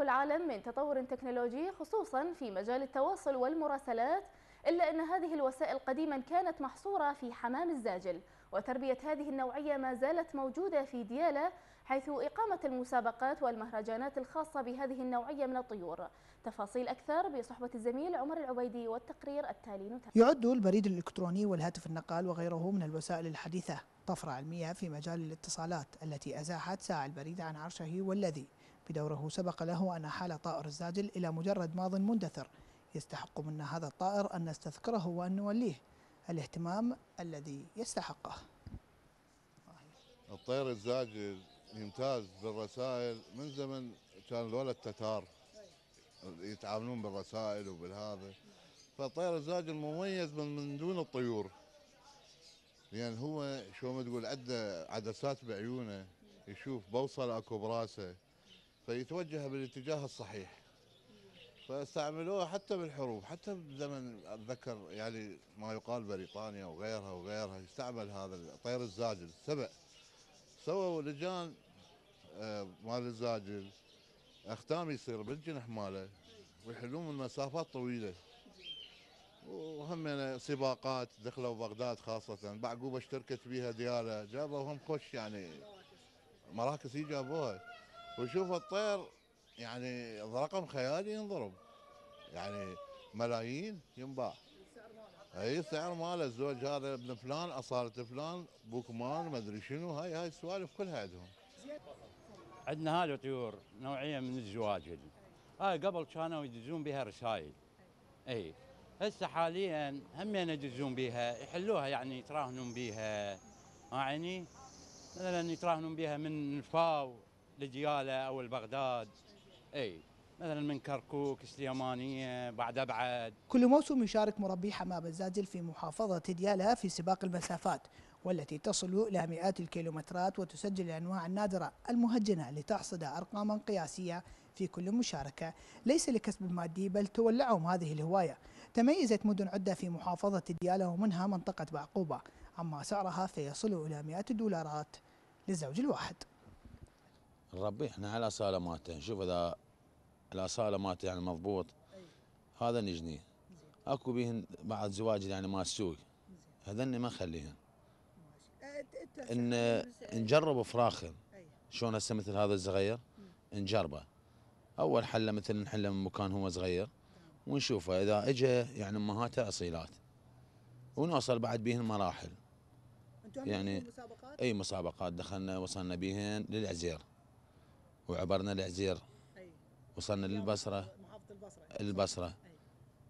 العالم من تطور تكنولوجي خصوصا في مجال التواصل والمراسلات، إلا أن هذه الوسائل قديما كانت محصورة في حمام الزاجل، وتربية هذه النوعية ما زالت موجودة في ديالى، حيث إقامة المسابقات والمهرجانات الخاصة بهذه النوعية من الطيور. تفاصيل أكثر بصحبة الزميل عمر العبيدي والتقرير التالي نتابع. يعد البريد الإلكتروني والهاتف النقال وغيره من الوسائل الحديثة طفرة علمية في مجال الاتصالات التي أزاحت ساعة البريد عن عرشه، والذي بدوره سبق له أن حال طائر الزاجل إلى مجرد ماض مندثر يستحق منا هذا الطائر أن نستذكره وأن نوليه الاهتمام الذي يستحقه. الطير الزاجل يمتاز بالرسائل من زمن كان ذولا التتار يتعاملون بالرسائل وبالهذا، فالطير الزاجل مميز من دون الطيور، لأن هو شو ما تقول عنده عدسات بعيونه، يشوف بوصل اكو براسه فيتوجه بالاتجاه الصحيح، فاستعملوه حتى بالحروب، حتى بزمن اتذكر يعني ما يقال بريطانيا وغيرها يستعمل هذا الطير الزاجل. سووا لجان مال الزاجل اختام يصير بالجنح ماله ويحلون من مسافات طويله، وهم سباقات دخلوا بغداد خاصه بعقوبه اشتركت بها ديالى، جابوا هم خوش يعني مراكز جابوها، وشوف الطير يعني رقم خيالي ينضرب، يعني ملايين ينباع. اي السعر ماله الزوج هذا ابن فلان اصاله فلان بوكمان ما ادري شنو، هاي السوالف كلها عندهم. عندنا هذه الطيور نوعيه من الزواجل، هاي قبل كانوا يدزون بها رسائل، اي هسه حاليا هم يدزون بها يحلوها، يعني يتراهنون بها، يعني مثلا يتراهنون بها من الفاو لديالى او البغداد، اي مثلا من كركوك سليمانيه بعد ابعد. كل موسم يشارك مربي حمام الزاجل في محافظة ديالى في سباق المسافات والتي تصل إلى مئات الكيلومترات، وتسجل الأنواع النادرة المهجنة لتحصد أرقاما قياسية في كل مشاركة، ليس لكسب مادي بل تولعهم هذه الهواية. تميزت مدن عدة في محافظة ديالى ومنها منطقة بعقوبة، عما سعرها فيصل إلى مئات الدولارات للزوج الواحد. نربي احنا على الأصالة مالته، نشوف إذا الأصالة مالته يعني مضبوط هذا نجنيه. اكو بيهن بعض زواج يعني ما السوق هذني ما نخليهن. ان نجرب فراخ شلون هسه مثل هذا الصغير نجربه، اول حله مثل نحله من مكان هو صغير ونشوفه اذا اجى يعني امهاته اصيلات، ونوصل بعد بيهن مراحل. يعني مسابقات؟ اي مسابقات دخلنا وصلنا بيهن للعزير وعبرنا العزير، وصلنا للبصره، محافظه البصره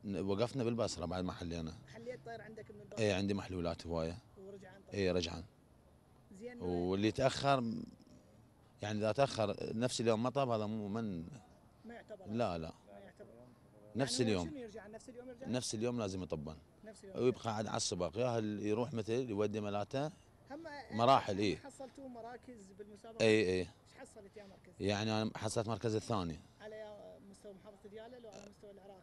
وقفنا بالبصره بعد ما حلينا. حليت طير عندك من البصره؟ اي عندي محلولات هوايه. ورجعان طير؟ اي رجعان. زين. واللي تاخر يعني اذا تاخر نفس اليوم مطب هذا مو من ما يعتبر. لا ما يعتبر. نفس يعني اليوم. شنو يرجع نفس اليوم يرجع؟ نفس اليوم لازم يطبن. نفس اليوم. ويبقى عاد على السباق ياهل يروح مثل يودي ملاته مراحل. اي حصلتوا مراكز بالمسابقه؟ اي ايش حصلت يا مركز؟ يعني انا حصلت مركز الثاني. على مستوى محافظه ديالى لو على مستوى العراق؟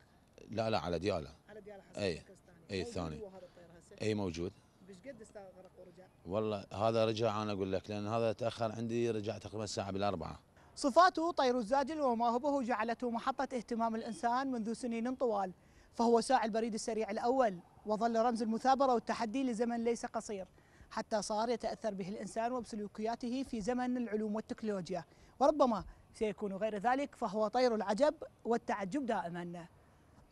لا على ديالى. على ديالى حصلت مركز ثاني. اي الثاني. موجود هذا الطير هسه؟ اي موجود. بش قد استغرق ورجع؟ والله هذا رجع انا اقول لك، لان هذا تاخر عندي، رجع تقريبا الساعه بالاربعه. صفاته طير الزاجل ومواهبه جعلته محطة اهتمام الإنسان منذ سنين طوال، فهو ساعي البريد السريع الأول وظل رمز المثابرة والتحدي لزمن ليس قصير، حتى صار يتأثر به الإنسان وبسلوكياته في زمن العلوم والتكنولوجيا، وربما سيكون غير ذلك، فهو طير العجب والتعجب دائما.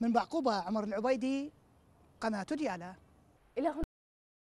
من بعقوبة عمر العبيدي، قناة ديالى.